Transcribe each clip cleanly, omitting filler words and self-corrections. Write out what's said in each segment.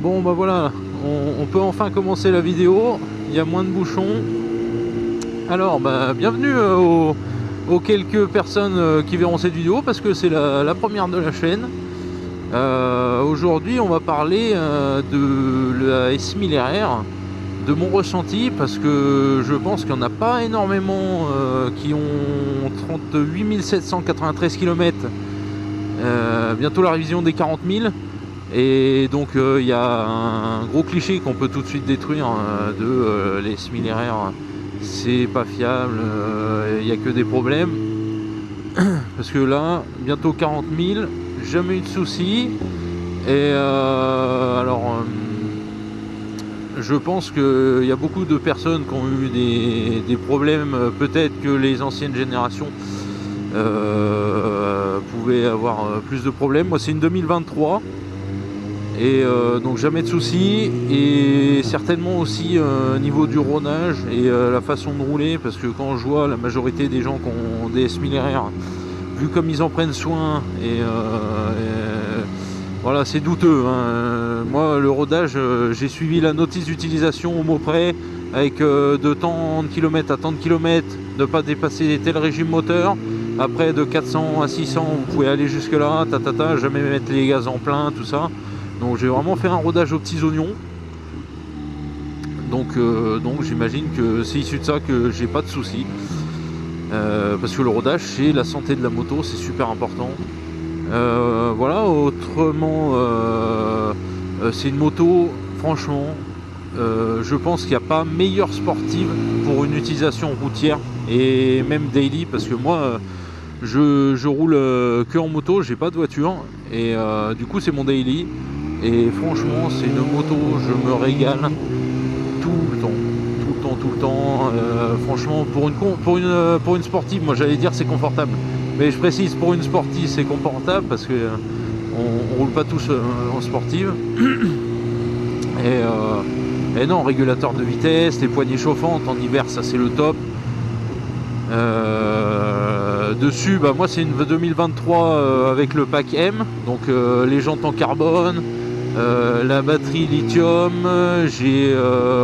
Bon bah voilà, on peut enfin commencer la vidéo, il y a moins de bouchons. Alors bah bienvenue aux quelques personnes qui verront cette vidéo parce que c'est la première de la chaîne. Aujourd'hui on va parler de la S1000RR, de mon ressenti, parce que je pense qu'il n'y en a pas énormément qui ont 38 793 km, bientôt la révision des 40 000. Et donc il y a un gros cliché qu'on peut tout de suite détruire les S1000RR, c'est pas fiable, il n'y a que des problèmes. Parce que là, bientôt 40 000, jamais eu de soucis. Et je pense qu'il y a beaucoup de personnes qui ont eu des problèmes, peut-être que les anciennes générations pouvaient avoir plus de problèmes. Moi c'est une 2023. Et donc jamais de soucis, et certainement aussi niveau du rhônage et la façon de rouler, parce que quand je vois la majorité des gens qui ont des S1000RR, vu comme ils en prennent soin, et voilà, c'est douteux, hein. Moi le rodage, j'ai suivi la notice d'utilisation au mot près, avec de tant de kilomètres à tant de kilomètres, ne pas dépasser tel régime moteur. Après de 400 à 600 vous pouvez aller jusque là, jamais mettre les gaz en plein, tout ça. Donc j'ai vraiment fait un rodage aux petits oignons. Donc j'imagine que c'est issu de ça que j'ai pas de soucis. Parce que le rodage c'est la santé de la moto, c'est super important. Voilà, autrement c'est une moto, franchement, je pense qu'il n'y a pas meilleure sportive pour une utilisation routière et même daily, parce que moi je roule que en moto, j'ai pas de voiture, et du coup c'est mon daily. Et franchement c'est une moto, je me régale tout le temps. Franchement pour une sportive, moi j'allais dire c'est confortable, mais je précise, pour une sportive c'est confortable, parce que on roule pas tous en sportive. Et non, régulateur de vitesse, les poignées chauffantes en hiver, ça c'est le top. Dessus, bah moi c'est une 2023 avec le pack M, donc les jantes en carbone, la batterie lithium, j'ai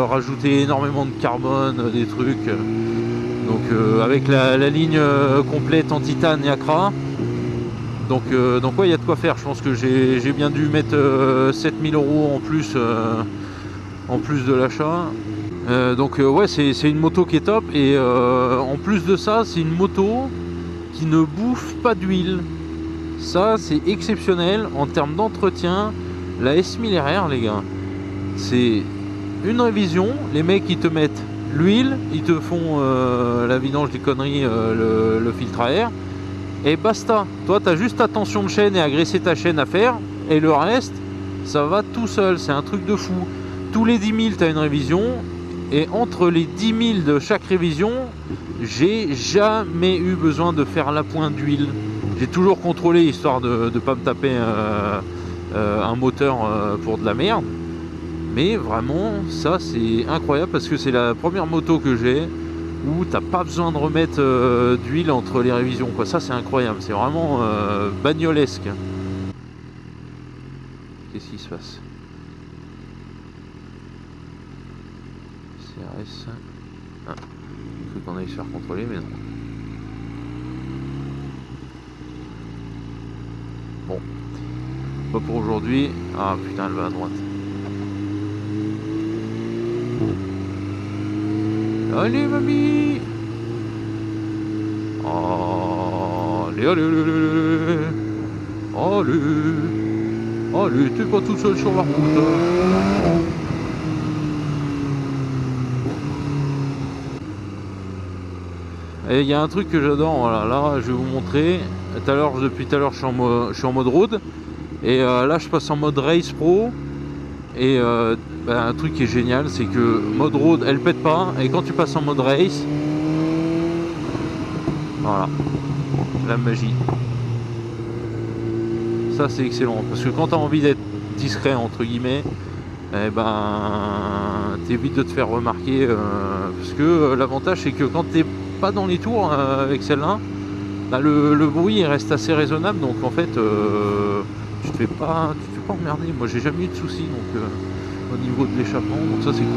rajouté énormément de carbone, des trucs, donc avec la ligne complète en titane et acra. Donc ouais, il y a de quoi faire. Je pense que j'ai bien dû mettre 7000 € en plus de l'achat. Ouais, c'est une moto qui est top, et en plus de ça c'est une moto qui ne bouffe pas d'huile. Ça c'est exceptionnel en termes d'entretien. La S1000RR, les gars, c'est une révision, les mecs ils te mettent l'huile, ils te font la vidange des conneries, le filtre à air, et basta. Toi t'as juste ta tension de chaîne et à graisser ta chaîne à faire, et le reste ça va tout seul. C'est un truc de fou. Tous les 10 000 t'as une révision, et entre les 10 000 de chaque révision, j'ai jamais eu besoin de faire l'appoint d'huile. J'ai toujours contrôlé, histoire de ne pas me taper un moteur pour de la merde. Mais vraiment ça c'est incroyable, parce que c'est la première moto que j'ai où t'as pas besoin de remettre d'huile entre les révisions, quoi. Ça c'est incroyable, c'est vraiment bagnolesque. Qu'est-ce qui se passe? CRS. Ah, il faut qu'on aille se faire contrôler, mais non. Bon, pas pour aujourd'hui. Ah putain, elle va à droite. Allez mamie. Allez, allez, allez, allez, allez, allez, t'es pas tout seul sur la route. Et il y a un truc que j'adore, voilà, là je vais vous montrer. Depuis tout à l'heure je suis en mode road, et là je passe en mode race pro. Et un truc qui est génial, c'est que mode road elle pète pas, et quand tu passes en mode race, voilà, la magie. Ça c'est excellent, parce que quand tu as envie d'être discret entre guillemets, eh ben t'évites de te faire remarquer, parce que l'avantage c'est que quand t'es pas dans les tours avec celle-là, bah, le bruit il reste assez raisonnable, donc en fait tu te fais pas emmerder. Moi j'ai jamais eu de soucis donc au niveau de l'échappement, donc ça c'est cool.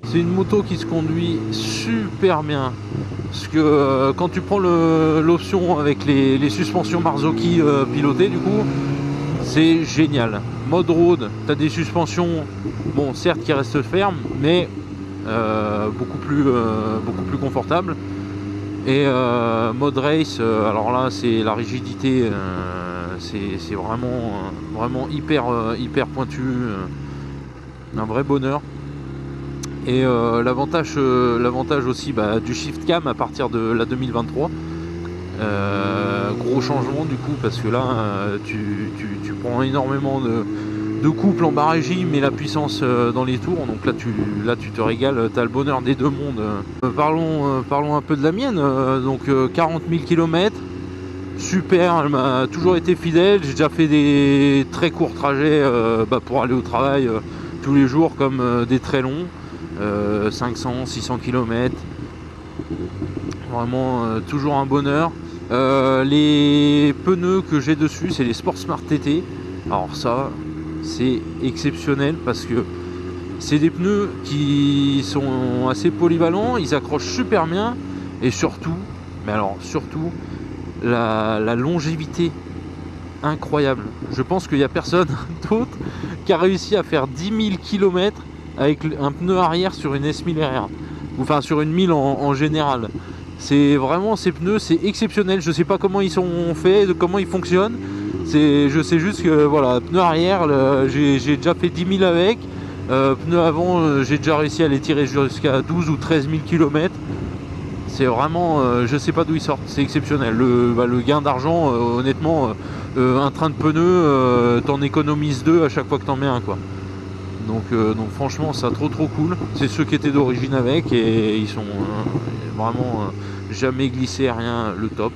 C'est une moto qui se conduit super bien. Parce que quand tu prends l'option avec les suspensions Marzocchi pilotées, du coup, c'est génial. Mode road, tu as des suspensions, bon, certes qui restent fermes, mais beaucoup plus confortables. Et mode race, alors là, c'est la rigidité, c'est vraiment hyper pointu, un vrai bonheur. Et l'avantage aussi du shift cam à partir de la 2023, gros changement du coup, parce que là tu prends énormément de couple en bas régime et la puissance dans les tours, donc là tu te régales, tu as le bonheur des deux mondes. Parlons un peu de la mienne, donc 40 000 km, super, elle m'a toujours été fidèle, j'ai déjà fait des très courts trajets pour aller au travail tous les jours, comme des très longs. 500, 600 km, vraiment toujours un bonheur. Les pneus que j'ai dessus, c'est les Sport Smart TT. Alors ça, c'est exceptionnel parce que c'est des pneus qui sont assez polyvalents, ils accrochent super bien et surtout, la longévité incroyable. Je pense qu'il n'y a personne d'autre qui a réussi à faire 10 000 km avec un pneu arrière sur une S1000 RR, enfin sur une 1000 en général. C'est vraiment, ces pneus, c'est exceptionnel. Je sais pas comment ils sont faits, comment ils fonctionnent. Je sais juste que voilà, pneu arrière, j'ai déjà fait 10 000 avec. Pneu avant, j'ai déjà réussi à les tirer jusqu'à 12 ou 13 000 km. C'est vraiment, je sais pas d'où ils sortent, c'est exceptionnel. Le gain d'argent, honnêtement, un train de pneus, t'en économises deux à chaque fois que t'en mets un, quoi. Donc franchement, ça trop cool. C'est ceux qui étaient d'origine avec et ils sont vraiment jamais glissés, rien, le top.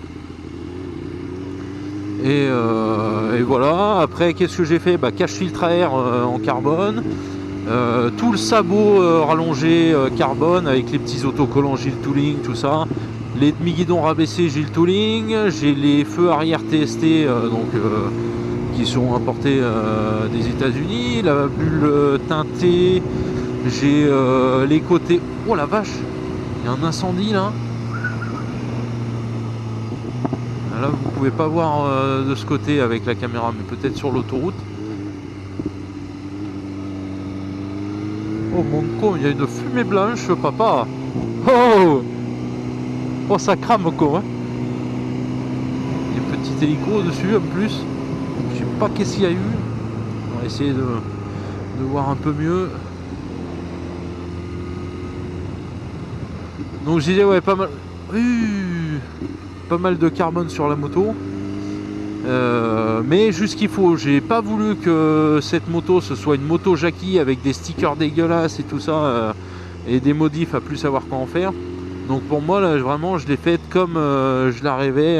Et voilà. Après, qu'est-ce que j'ai fait? Cache filtre à air en carbone. Tout le sabot rallongé carbone avec les petits autocollants Gilles Tooling, tout ça. Les demi-guidons rabaissés Gilles Tooling. J'ai les feux arrière TST qui sont importés des États-Unis. La bulle teintée. J'ai les côtés. Oh la vache! Il y a un incendie là. Là vous pouvez pas voir de ce côté avec la caméra, mais peut-être sur l'autoroute. Oh mon con, il y a une fumée blanche, papa. Oh ça crame quoi, hein. Il y a un petit hélico dessus en plus. Je sais pas qu'est-ce qu'il y a eu. On va essayer de voir un peu mieux. Donc je disais ouais, pas mal de carbone sur la moto. Mais juste qu'il faut, j'ai pas voulu que cette moto ce soit une moto Jackie avec des stickers dégueulasses et tout ça et des modifs à plus savoir quoi en faire. Donc pour moi là vraiment je l'ai faite comme je la rêvais,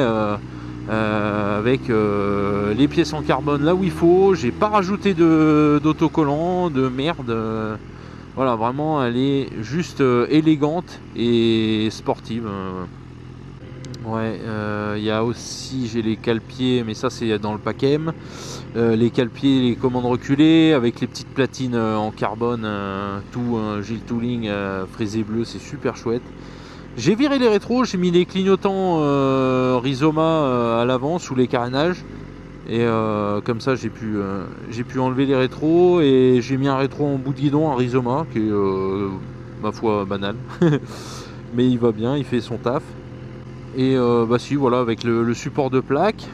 avec les pièces en carbone là où il faut. J'ai pas rajouté d'autocollant, de merde. Voilà, vraiment elle est juste élégante et sportive. Ouais, il y a aussi, j'ai les cale-pieds, mais ça c'est dans le pack M. Les cale-pieds, les commandes reculées avec les petites platines en carbone, tout Gilles Tooling frisé bleu, c'est super chouette. J'ai viré les rétros, j'ai mis les clignotants Rizoma à l'avant sous les carénages Et comme ça j'ai pu enlever les rétros et j'ai mis un rétro en bout de guidon, un Rizoma qui est ma foi banal. Mais il va bien, il fait son taf. Et bah si voilà, avec le support de plaque.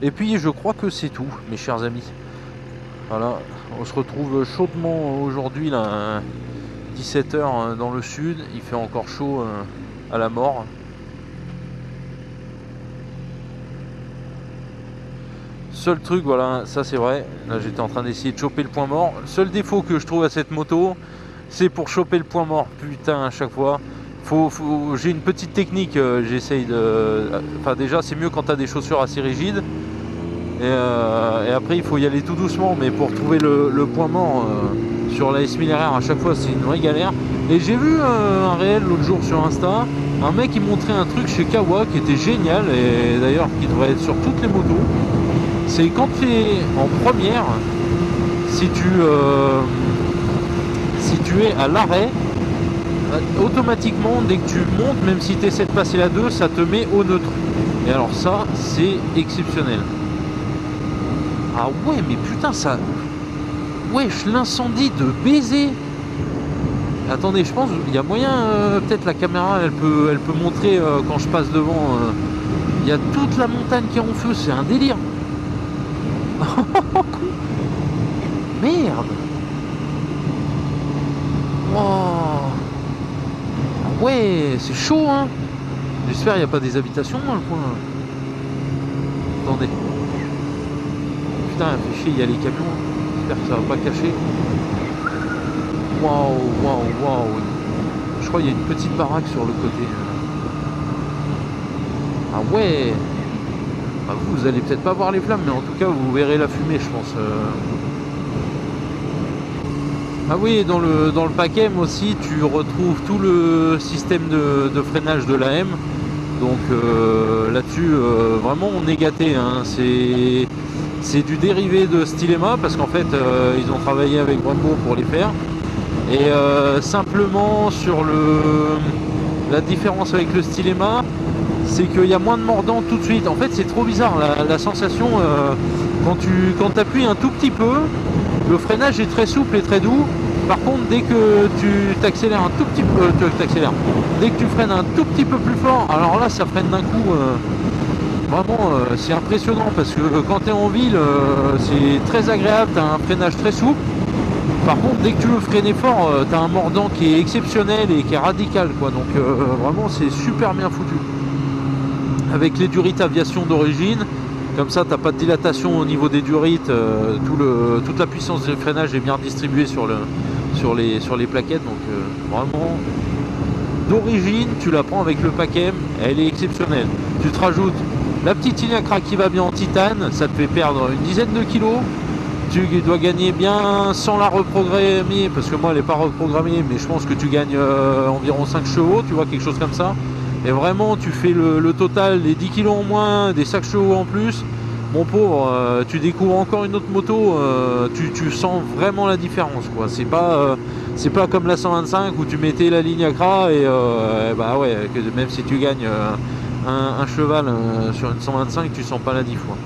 Et puis je crois que c'est tout mes chers amis. Voilà, on se retrouve chaudement aujourd'hui là, 17h dans le sud, il fait encore chaud à la mort. Seul truc, voilà, ça c'est vrai, là j'étais en train d'essayer de choper le point mort. Le seul défaut que je trouve à cette moto, c'est pour choper le point mort, putain, à chaque fois. J'ai une petite technique, j'essaye de... Enfin déjà c'est mieux quand tu as des chaussures assez rigides. Et après il faut y aller tout doucement, mais pour trouver le point mort sur la S1000 RR à chaque fois c'est une vraie galère. Et j'ai vu un réel l'autre jour sur Insta, un mec qui montrait un truc chez Kawa qui était génial, et d'ailleurs qui devrait être sur toutes les motos. C'est quand tu es en première, si tu es à l'arrêt, automatiquement dès que tu montes, même si tu essaies de passer la 2, ça te met au neutre. Et alors ça c'est exceptionnel. Ah ouais, mais putain, ça... Wesh, l'incendie de baiser. Attendez, je pense il y a moyen, peut-être la caméra elle peut montrer quand je passe devant. Il y a toute la montagne qui est en feu, c'est un délire. Merde. Wow. Ouais, c'est chaud, hein. J'espère qu'il n'y a pas des habitations dans le coin. Attendez. Putain, fait chier, il y a les camions. J'espère que ça va pas cacher. Waouh. Je crois qu'il y a une petite baraque sur le côté. Ah ouais. Bah vous allez peut-être pas voir les flammes, mais en tout cas vous verrez la fumée, je pense. Ah oui, dans le pack M aussi, tu retrouves tout le système de freinage de la M. Donc là-dessus, vraiment on est gâté, hein. C'est du dérivé de Stylema parce qu'en fait ils ont travaillé avec Brembo pour les faire. Et simplement sur la différence avec le Stylema, c'est qu'il y a moins de mordant tout de suite. En fait c'est trop bizarre la sensation quand tu appuies un tout petit peu, le freinage est très souple et très doux. Par contre dès que tu t'accélères un tout petit peu, dès que tu freines un tout petit peu plus fort, alors là ça freine d'un coup. Vraiment c'est impressionnant parce que quand tu es en ville c'est très agréable, tu as un freinage très souple. Par contre dès que tu veux freiner fort, tu as un mordant qui est exceptionnel et qui est radical quoi. Donc vraiment c'est super bien foutu. Avec les durites aviation d'origine, comme ça t'as pas de dilatation au niveau des durites, toute la puissance de freinage est bien distribuée sur les plaquettes. Donc vraiment d'origine tu la prends avec le pack M, elle est exceptionnelle. Tu te rajoutes la petite Inacra qui va bien en titane, ça te fait perdre une dizaine de kilos. Tu dois gagner bien sans la reprogrammer, parce que moi elle n'est pas reprogrammée, mais je pense que tu gagnes environ 5 chevaux, tu vois, quelque chose comme ça. Et vraiment tu fais le total, les 10 kilos en moins, des 5 chevaux en plus. Mon pauvre, tu découvres encore une autre moto, tu sens vraiment la différence quoi. C'est pas comme la 125 où tu mettais la ligne Acra et bah ouais, que même si tu gagnes un cheval sur une 125, tu sens pas la diff quoi.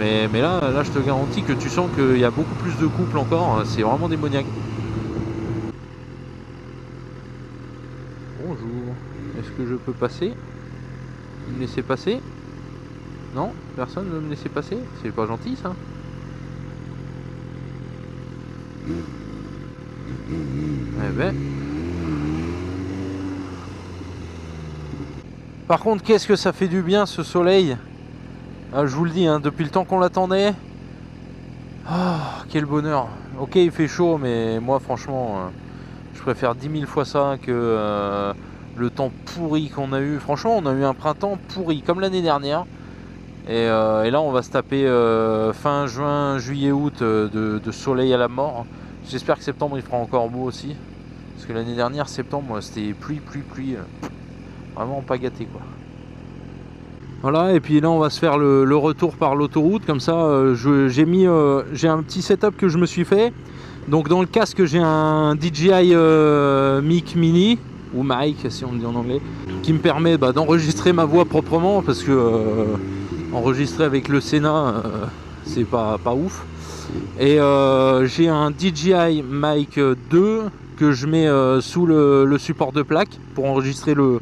Mais là je te garantis que tu sens qu'il y a beaucoup plus de couple encore, c'est vraiment démoniaque. Bonjour, est-ce que je peux passer? Me laisser passer? Non? Personne ne veut me laisser passer? C'est pas gentil ça? Eh ben. Par contre, qu'est-ce que ça fait du bien ce soleil? Ah, je vous le dis, hein, depuis le temps qu'on l'attendait. Oh, quel bonheur. Ok, il fait chaud, mais moi franchement, je préfère 10 000 fois ça que le temps pourri qu'on a eu. Franchement, on a eu un printemps pourri, comme l'année dernière. Et là, on va se taper fin juin, juillet, août de soleil à la mort. J'espère que septembre, il fera encore beau aussi. Parce que l'année dernière, septembre, c'était pluie. Vraiment pas gâté, quoi. Voilà, et puis là on va se faire le retour par l'autoroute, comme ça j'ai un petit setup que je me suis fait. Donc dans le casque j'ai un DJI Mic Mini, ou Mic si on le dit en anglais, qui me permet d'enregistrer ma voix proprement, parce que enregistrer avec le Sénat, c'est pas ouf. Et j'ai un DJI Mic 2 que je mets sous le support de plaque pour enregistrer le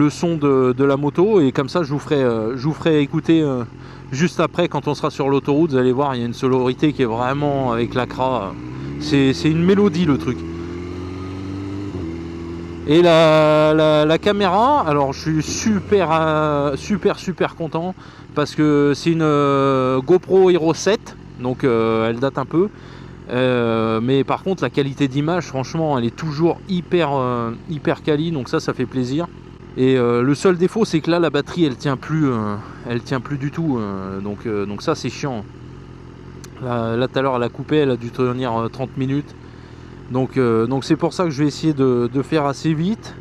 son de la moto, et comme ça je vous ferai écouter juste après quand on sera sur l'autoroute. Vous allez voir, il y a une sonorité qui est vraiment avec l'Acra, c'est une mélodie le truc. Et la caméra, alors je suis super content parce que c'est une GoPro Hero 7, donc elle date un peu, mais par contre la qualité d'image, franchement, elle est toujours hyper quali, donc ça fait plaisir. Et le seul défaut, c'est que là la batterie elle tient plus du tout, donc ça c'est chiant. Là tout à l'heure elle a coupé, elle a dû tenir 30 minutes. Donc c'est pour ça que je vais essayer de faire assez vite.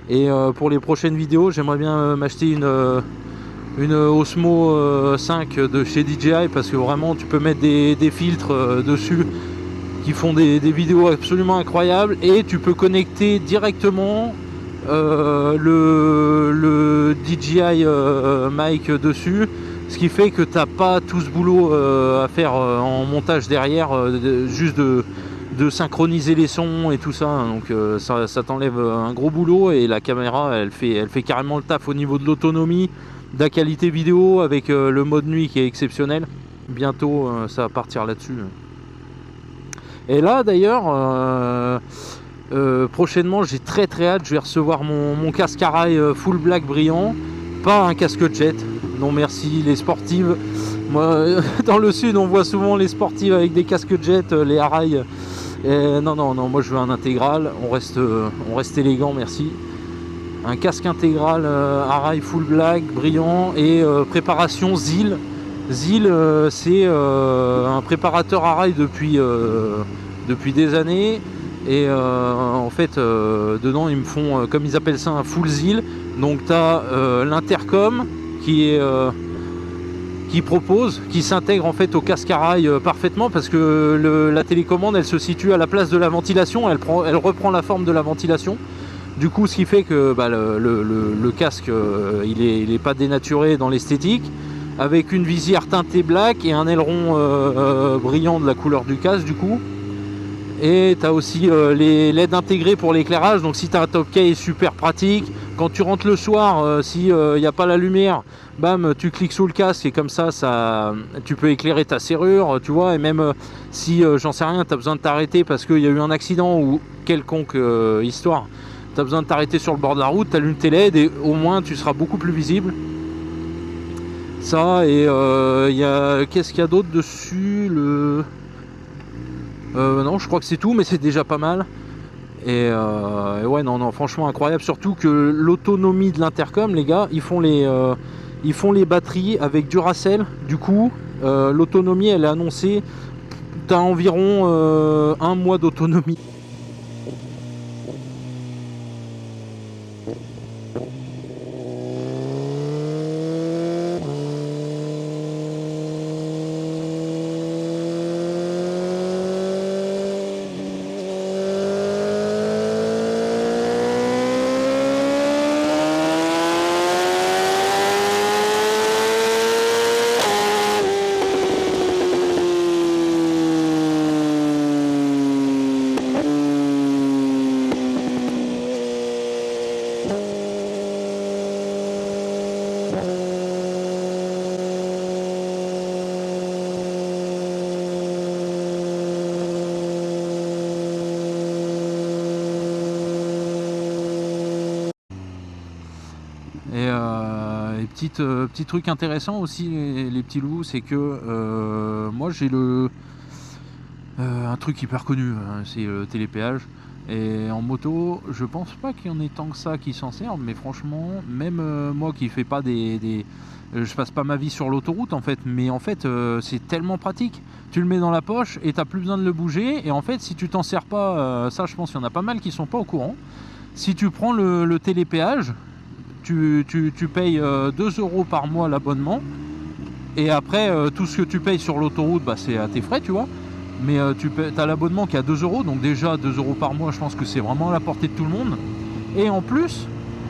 Et pour les prochaines vidéos, j'aimerais bien m'acheter une Osmo 5 de chez DJI, parce que vraiment tu peux mettre des filtres dessus qui font des vidéos absolument incroyables, et tu peux connecter directement le DJI Mic dessus, ce qui fait que t'as pas tout ce boulot à faire en montage derrière, juste de synchroniser les sons et tout ça, donc ça t'enlève un gros boulot. Et la caméra elle fait carrément le taf au niveau de l'autonomie, de la qualité vidéo, avec le mode nuit qui est exceptionnel. Bientôt ça va partir là-dessus. Et là d'ailleurs prochainement, j'ai très hâte, je vais recevoir mon casque Arai full black brillant, pas un casque jet, non merci. Les sportives, moi dans le sud on voit souvent les sportives avec des casques jet, les Arai. Non, moi je veux un intégral, on reste élégant, merci. Un casque intégral Arai full black brillant, et préparation ZIL. ZIL c'est un préparateur Arai depuis des années, et en fait dedans ils me font, comme ils appellent ça, un full ZIL. Donc tu as l'intercom qui s'intègre en fait au casque Arai parfaitement, parce que la télécommande elle se situe à la place de la ventilation, elle reprend la forme de la ventilation. Du coup, ce qui fait que le casque il est pas dénaturé dans l'esthétique, avec une visière teintée black et un aileron brillant de la couleur du casque du coup. Et tu as aussi les LED intégrés pour l'éclairage, donc si tu as un top case, super pratique. Quand tu rentres le soir, si n'y a pas la lumière, bam, tu cliques sous le casque, et comme ça tu peux éclairer ta serrure, tu vois. Et même si, j'en sais rien, tu as besoin de t'arrêter parce qu'il y a eu un accident ou quelconque histoire, tu as besoin de t'arrêter sur le bord de la route, tu allumes tes LED et au moins tu seras beaucoup plus visible. Ça, et qu'est-ce qu'il y a d'autre dessus? Non, je crois que c'est tout, mais c'est déjà pas mal. Et ouais, non, franchement incroyable. Surtout que l'autonomie de l'intercom, les gars, ils font les batteries avec Duracell. Du coup, l'autonomie, elle est annoncée. T'as environ 1 mois d'autonomie. Et petit truc intéressant aussi, les petits loups, c'est que moi j'ai un truc hyper connu, hein, c'est le télépéage. Et en moto, je pense pas qu'il y en ait tant que ça qui s'en servent, mais franchement, même moi qui fais pas je passe pas ma vie sur l'autoroute en fait, mais en fait c'est tellement pratique. Tu le mets dans la poche et t'as plus besoin de le bouger. Et en fait, si tu t'en sers pas, ça je pense qu'il y en a pas mal qui sont pas au courant. Si tu prends le télépéage, tu payes 2 € par mois l'abonnement, et après tout ce que tu payes sur l'autoroute, c'est à tes frais, tu vois. Mais tu as l'abonnement qui est à 2 €, donc déjà 2 € par mois, je pense que c'est vraiment à la portée de tout le monde. Et en plus,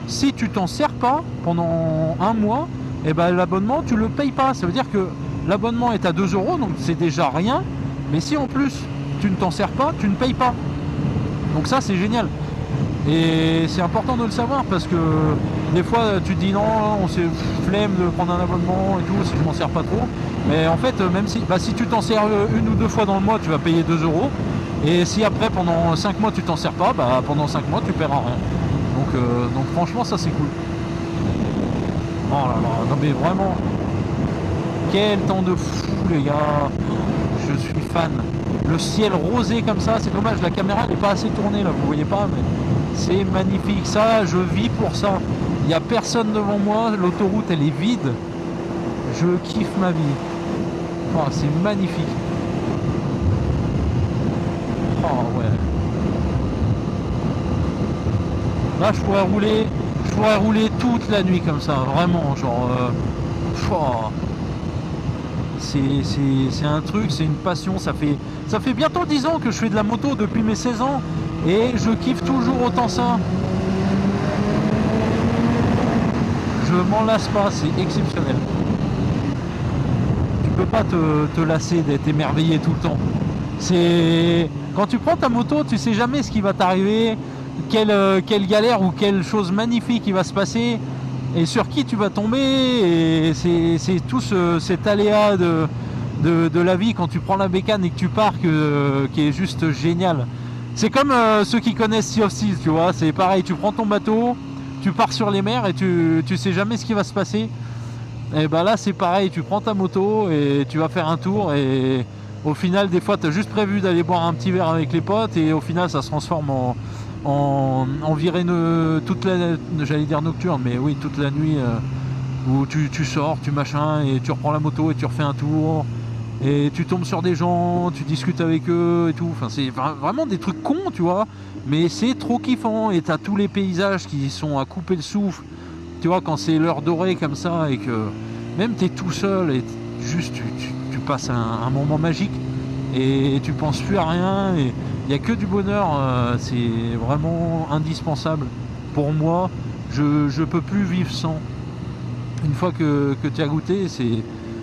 si tu t'en sers pas pendant 1 mois, et ben l'abonnement tu le payes pas. Ça veut dire que l'abonnement est à 2 euros, donc c'est déjà rien. Mais si en plus tu ne t'en sers pas, tu ne payes pas. Donc ça c'est génial. Et c'est important de le savoir parce que des fois tu te dis non, on s'est flemme de prendre un abonnement et tout si je m'en sers pas trop. Mais en fait même si tu t'en sers une ou deux fois dans le mois, tu vas payer 2 euros. Et si après pendant 5 mois tu t'en sers pas, bah pendant 5 mois tu paieras rien. Donc franchement ça c'est cool. Oh là là, non mais vraiment, quel temps de fou les gars, je suis fan. Le ciel rosé comme ça, c'est dommage, la caméra n'est pas assez tournée là, vous voyez pas, mais c'est magnifique, ça je vis pour ça. Il n'y a personne devant moi, l'autoroute elle est vide, je kiffe ma vie. Oh, c'est magnifique. Oh ouais. Là je pourrais rouler toute la nuit comme ça, vraiment, genre... oh. C'est un truc, c'est une passion, ça fait bientôt 10 ans que je fais de la moto depuis mes 16 ans et je kiffe toujours autant ça. Je m'en lasse pas, c'est exceptionnel. Tu peux pas te lasser d'être émerveillé tout le temps. C'est quand tu prends ta moto, tu sais jamais ce qui va t'arriver, quelle galère ou quelle chose magnifique qui va se passer. Et sur qui tu vas tomber, et c'est tout cet aléa de la vie quand tu prends la bécane et que tu pars qui est juste génial. C'est comme ceux qui connaissent Sea of Thieves, tu vois, c'est pareil, tu prends ton bateau, tu pars sur les mers et tu sais jamais ce qui va se passer. Et bah là c'est pareil, tu prends ta moto et tu vas faire un tour et au final des fois tu as juste prévu d'aller boire un petit verre avec les potes et au final ça se transforme en virée toute la, j'allais dire nocturne, mais oui, toute la nuit où tu sors, tu machin, et tu reprends la moto et tu refais un tour, et tu tombes sur des gens, tu discutes avec eux et tout. Enfin, c'est vraiment des trucs cons, tu vois, mais c'est trop kiffant, et t'as tous les paysages qui sont à couper le souffle, tu vois, quand c'est l'heure dorée comme ça, et que même t'es tout seul, et juste tu passes un moment magique, et tu penses plus à rien, et il n'y a que du bonheur, c'est vraiment indispensable pour moi. Je peux plus vivre sans. Une fois que tu as goûté,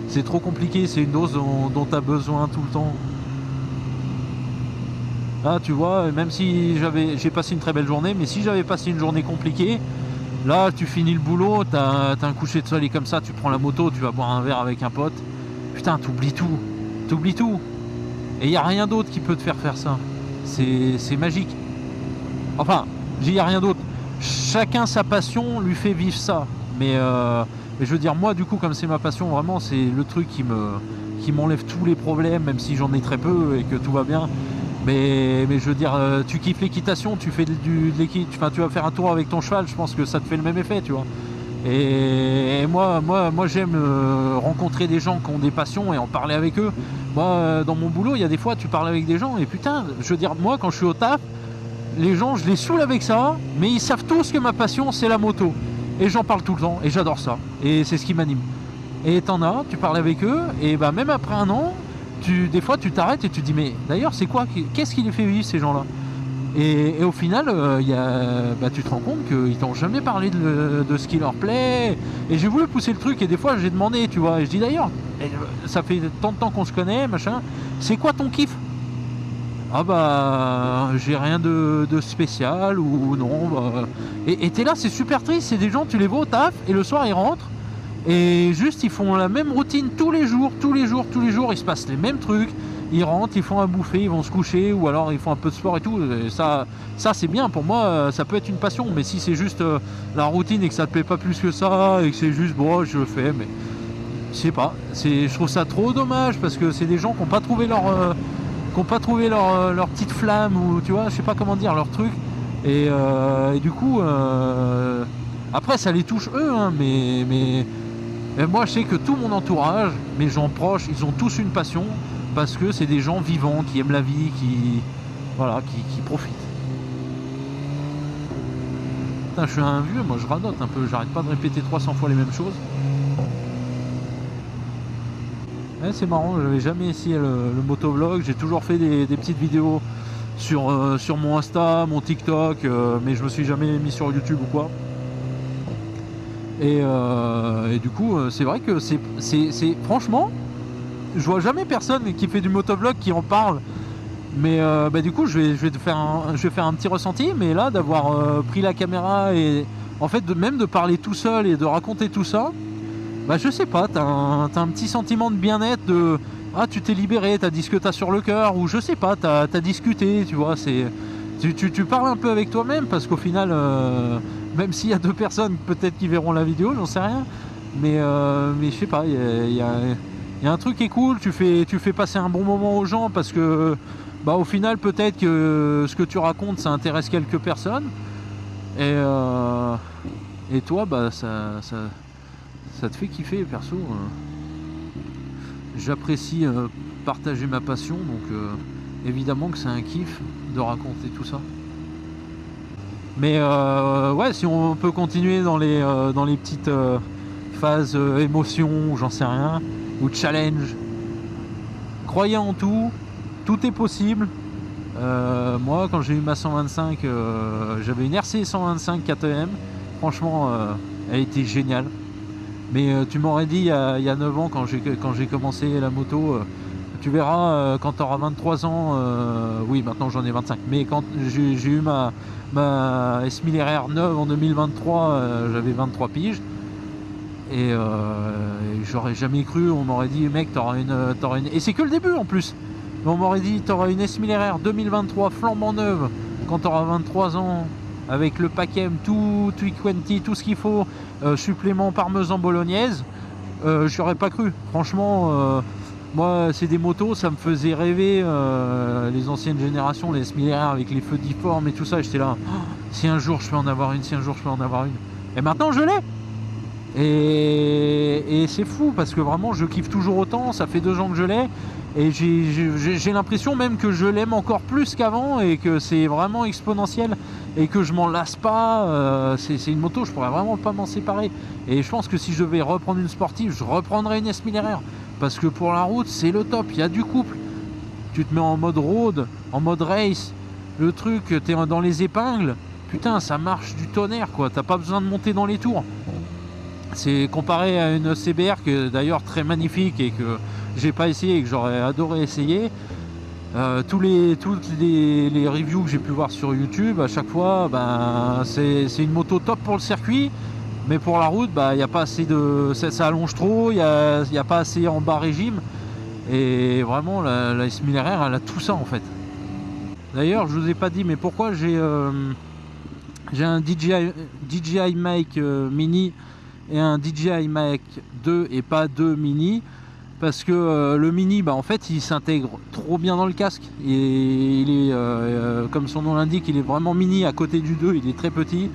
c'est trop compliqué, c'est une dose dont tu as besoin tout le temps. Là tu vois, même si j'ai passé une très belle journée, mais si j'avais passé une journée compliquée, là tu finis le boulot, t'as un coucher de soleil comme ça, tu prends la moto, tu vas boire un verre avec un pote, putain t'oublies tout. Et il n'y a rien d'autre qui peut te faire ça. C'est magique. Enfin, il n'y a rien d'autre. Chacun sa passion lui fait vivre ça. Mais je veux dire, moi du coup, comme c'est ma passion, vraiment c'est le truc qui m'enlève tous les problèmes, même si j'en ai très peu et que tout va bien. Mais je veux dire, tu kiffes l'équitation, tu fais de l'équitation, tu vas faire un tour avec ton cheval, je pense que ça te fait le même effet, tu vois. Et moi j'aime rencontrer des gens qui ont des passions et en parler avec eux. Moi dans mon boulot il y a des fois tu parles avec des gens et putain, je veux dire, moi quand je suis au taf, les gens je les saoule avec ça, mais ils savent tous que ma passion c'est la moto. Et j'en parle tout le temps et j'adore ça. Et c'est ce qui m'anime. Et tu parles avec eux et bah même après un an, des fois tu t'arrêtes et tu te dis mais d'ailleurs c'est quoi, qu'est-ce qui les fait vivre ces gens-là? Et au final, tu te rends compte qu'ils t'ont jamais parlé de ce qui leur plaît. Et j'ai voulu pousser le truc et des fois j'ai demandé, tu vois. Et je dis d'ailleurs, ça fait tant de temps qu'on se connaît, machin. C'est quoi ton kiff? Ah bah j'ai rien de spécial ou non. Bah. Et t'es là, c'est super triste. C'est des gens, tu les vois au taf et le soir ils rentrent. Et juste ils font la même routine tous les jours. Il se passe les mêmes trucs. Ils rentrent, ils font à bouffer, ils vont se coucher, ou alors ils font un peu de sport et tout. Et ça c'est bien, pour moi ça peut être une passion. Mais si c'est juste la routine et que ça te plaît pas plus que ça, et que c'est juste bon je le fais, mais je sais pas, je trouve ça trop dommage parce que c'est des gens qui n'ont pas trouvé leur petite flamme, ou tu vois, je sais pas comment dire, leur truc. Et du coup après ça les touche eux, hein, mais moi je sais que tout mon entourage, mes gens proches, ils ont tous une passion. Parce que c'est des gens vivants, qui aiment la vie, qui profitent. Putain, je suis un vieux, moi je radote un peu, j'arrête pas de répéter 300 fois les mêmes choses. Ouais, c'est marrant, j'avais jamais essayé le motovlog, j'ai toujours fait des petites vidéos sur mon Insta, mon TikTok, mais je me suis jamais mis sur YouTube ou quoi. Et du coup c'est vrai que c'est franchement, je vois jamais personne qui fait du motovlog qui en parle. Mais du coup je vais faire un petit ressenti. Mais là d'avoir pris la caméra et en fait même de parler tout seul et de raconter tout ça, je sais pas, t'as un petit sentiment de bien-être, de tu t'es libéré, t'as dit ce que t'as sur le cœur, ou je sais pas, t'as discuté, tu vois, tu parles un peu avec toi-même, parce qu'au final même s'il y a 2 personnes peut-être qui verront la vidéo, j'en sais rien, mais je sais pas, il y a un truc qui est cool, tu fais passer un bon moment aux gens, parce que au final peut-être que ce que tu racontes ça intéresse quelques personnes, et toi ça te fait kiffer perso. J'apprécie partager ma passion, donc évidemment que c'est un kiff de raconter tout ça. Mais ouais, si on peut continuer dans les petites phases émotions, ou j'en sais rien, ou challenge, croyez en tout, tout est possible. Moi quand j'ai eu ma 125, j'avais une RC 125 KTM, franchement elle était géniale. Mais tu m'aurais dit il y a 9 ans quand j'ai commencé la moto, tu verras quand tu auras 23 ans, oui maintenant j'en ai 25, mais quand j'ai eu ma S1000RR 9 en 2023, j'avais 23 piges, et j'aurais jamais cru, on m'aurait dit mec t'auras une... Et c'est que le début en plus, mais on m'aurait dit t'auras une S1000RR 2023 flambant neuve quand tu auras 23 ans, avec le pack M, tout Tweak20, tout ce qu'il faut, supplément parmesan bolognaise, j'y aurais pas cru. Franchement, moi, c'est des motos, ça me faisait rêver, les anciennes générations, les S1000RR avec les feux difformes et tout ça. J'étais là, oh, si un jour je peux en avoir une, si un jour je peux en avoir une. Et maintenant, je l'ai. Et c'est fou parce que vraiment, je kiffe toujours autant. Ça fait 2 ans que je l'ai. Et j'ai l'impression même que je l'aime encore plus qu'avant et que c'est vraiment exponentiel et que je m'en lasse pas. C'est une moto, je pourrais vraiment pas m'en séparer. Et je pense que si je devais reprendre une sportive, je reprendrais une S1000RR parce que pour la route, c'est le top. Il y a du couple. Tu te mets en mode road, en mode race, le truc, t'es dans les épingles. Putain, ça marche du tonnerre quoi. T'as pas besoin de monter dans les tours. C'est comparé à une CBR qui est d'ailleurs très magnifique et que j'ai pas essayé et que j'aurais adoré essayer. Toutes les reviews que j'ai pu voir sur YouTube, à chaque fois, c'est une moto top pour le circuit, mais pour la route, y a pas assez de, ça allonge trop, il y a pas assez en bas régime, et vraiment la S1000RR, elle a tout ça en fait. D'ailleurs, je vous ai pas dit, mais pourquoi j'ai un DJI Mic Mini et un DJI Mic 2 et pas 2 Mini, parce que le Mini en fait il s'intègre trop bien dans le casque et il est comme son nom l'indique, il est vraiment mini à côté du 2, il est très petit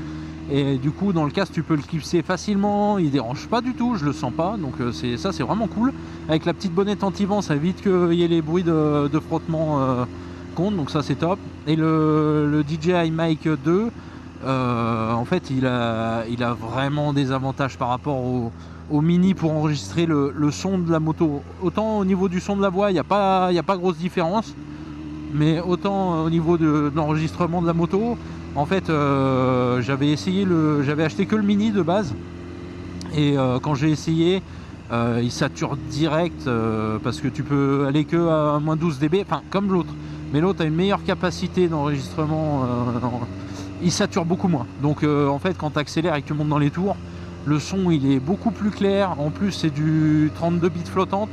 et du coup dans le casque tu peux le clipser facilement, il dérange pas du tout, je le sens pas, donc c'est vraiment cool. Avec la petite bonnette anti-vent, ça évite qu'il y ait les bruits de frottement contre, donc ça c'est top. Et le DJI Mic 2, en fait il a vraiment des avantages par rapport au Mini pour enregistrer le son de la moto. Autant au niveau du son de la voix il n'y a pas grosse différence, mais autant au niveau de l'enregistrement de la moto, en fait j'avais acheté que le Mini de base, et quand j'ai essayé, il sature direct, parce que tu peux aller que à moins 12 dB, enfin comme l'autre, mais l'autre a une meilleure capacité d'enregistrement, il sature beaucoup moins, donc en fait quand tu accélères et que tu montes dans les tours, le son il est beaucoup plus clair, en plus c'est du 32 bits flottante,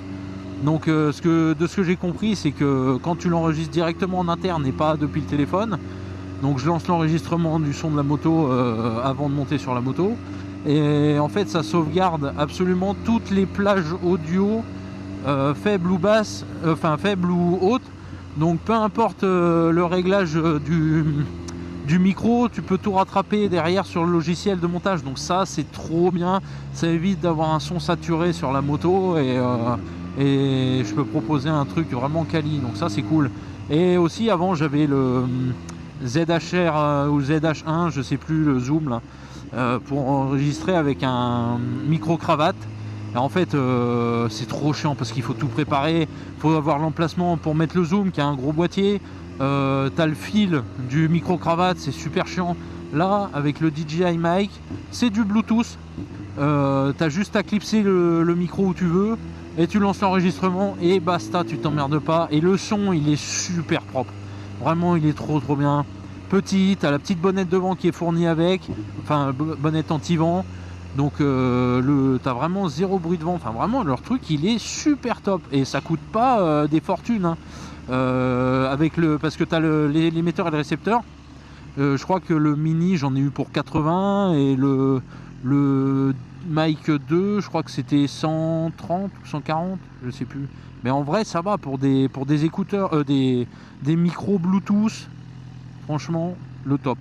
donc de ce que j'ai compris, c'est que quand tu l'enregistres directement en interne et pas depuis le téléphone, donc je lance l'enregistrement du son de la moto avant de monter sur la moto, et en fait ça sauvegarde absolument toutes les plages audio, faibles ou basses, enfin faibles ou hautes, donc peu importe le réglage du micro, tu peux tout rattraper derrière sur le logiciel de montage, donc ça c'est trop bien, ça évite d'avoir un son saturé sur la moto, et je peux proposer un truc vraiment quali, donc ça c'est cool. Et aussi avant j'avais le ZHR ou ZH1, je sais plus, le zoom là, pour enregistrer avec un micro cravate. Et en fait c'est trop chiant parce qu'il faut tout préparer, il faut avoir l'emplacement pour mettre le zoom qui a un gros boîtier, t'as le fil du micro cravate, c'est super chiant. Là avec le DJI Mic, c'est du Bluetooth, T'as juste à clipser le micro où tu veux et tu lances l'enregistrement et basta, tu t'emmerdes pas. Et le son, il est super propre. Vraiment, il est trop bien. Petit, t'as la petite bonnette devant qui est fournie avec, enfin bonnette anti-vent. Donc t'as vraiment zéro bruit de vent. Enfin vraiment, leur truc, il est super top et ça coûte pas des fortunes. Hein. Parce que t'as l'émetteur et le récepteur. Je crois que le mini, j'en ai eu pour 80 et le Mic 2, je crois que c'était 130 ou 140, je sais plus. Mais en vrai, ça va pour des écouteurs, des micros Bluetooth. Franchement, le top.